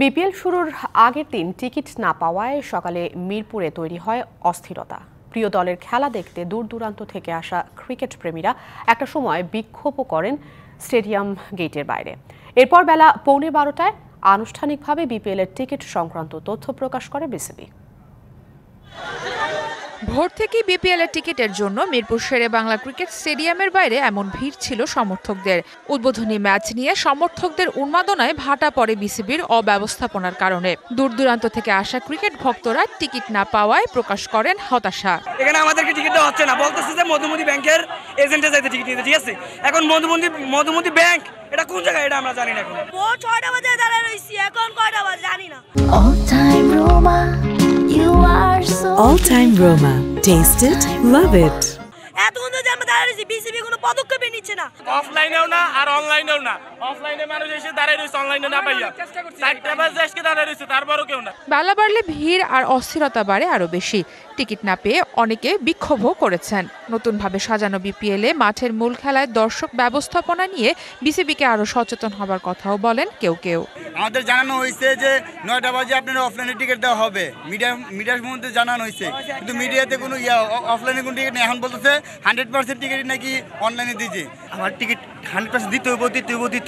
BPL শুরুর আগের দিন টিকিট না পাওয়ায় সকালে মিরপুরে তৈরি হয় অস্থিরতা। প্রিয় দলের খেলা দেখতে দূর দূরান্ত থেকে আসা ক্রিকেট প্রেমীরা একটা সময় বিক্ষোভও করেন স্টেডিয়াম গেটের বাইরে। এরপর বেলা 11:15টায় আনুষ্ঠানিকভাবে বিপিএলের টিকিট সংক্রান্ত তথ্য প্রকাশ করে বিসিবি। ভোর থেকেই বিপিএলের টিকিটের জন্য মিরপুর শেরে বাংলা ক্রিকেট স্টেডিয়ামের বাইরে এমন ভিড় ছিল সমর্থকদের। উদ্বোধনী ম্যাচ নিয়ে সমর্থকদের উন্মাদনায় ভাটা পড়ে বিসিবির অব্যবস্থাপনার কারণে। দূর দূরান্ত থেকে আসা ক্রিকেট ভক্তরা টিকিট না পাওয়ায় প্রকাশ করেন হতাশা। এখানে আমাদেরকে টিকিট দেওয়া হচ্ছে না, বলতেছে যে মধুমতি ব্যাংকের এজেন্টে যাইতে টিকিট নিতে, ঠিক আছে? এখন মধুমতি ব্যাংক এটা কোন জায়গায় এটা আমরা জানি না। এখন ভোর 6টা বাজে দাঁড়ায় রইছি, এখন কয়টা বাজে জানি না। All Time Roma. Taste it, love it. এতক্ষণ ধরে আমরা দাঁড়ায় রইছি, বিসিবি কোনো পদক্ষেপই নিচ্ছে না। অফলাইনেও না আর অনলাইনেও না। অফলাইনে মানুষ এসে দাঁড়ায় রইছে, অনলাইনে না পাইয়া 4টা বাজে আজকে দাঁড়ায় রইছে, তারপরও কেউ না। বেলা বাড়লে ভিড় আর অস্থিরতা বাড়ে আরো বেশি। টিকিট না পেয়ে অনেকে বিক্ষোভও করেছেন। নতুনভাবে সাজানো বিপিএলে মাঠের মূল খেলায় দর্শক ব্যবস্থাপনা নিয়ে বিসিবিকে আরো সচেতন হবার কথাও বলেন কেউ কেউ। আমাদের জানানো হয়েছে যে 9টা বাজে আপনারা অফলাইনে টিকিট দেওয়া হবে, মিডিয়ার মধ্যে জানানো হয়েছে, কিন্তু মিডিয়াতে কোনো অফলাইনে কোনো টিকিট নেই। এখন বলতেছে 100% টিকিট নাকি অনলাইনে দিয়েছে। আমার টিকিট 100% দিতে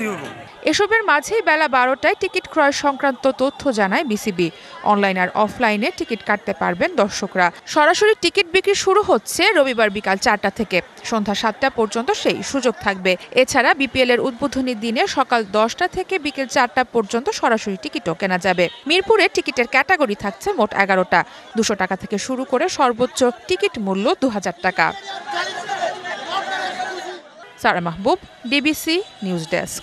হবে। এসবের মাঝেই বেলা 12টায় টিকিট ক্রয় সংক্রান্ত তথ্য জানায় বিসিবি। অনলাইন আর অফলাইনে টিকিট কাটতে পারবেন দর্শকরা। সরাসরি টিকিট বিক্রি শুরু হচ্ছে রবিবার বিকাল 4টা থেকে সন্ধ্যা 7টা পর্যন্ত সেই সুযোগ থাকবে। এছাড়া বিপিএল এর উদ্বোধনী দিনে সকাল 10টা থেকে বিকেল 4টা পর্যন্ত সরাসরি টিকিটও কেনা যাবে। মিরপুরে টিকিটের ক্যাটাগরি থাকছে মোট 11টা। 200 টাকা থেকে শুরু করে সর্বোচ্চ টিকিট মূল্য 2000 টাকা। সারা মাহবুব, ডিবিসি নিউজ ডেস্ক।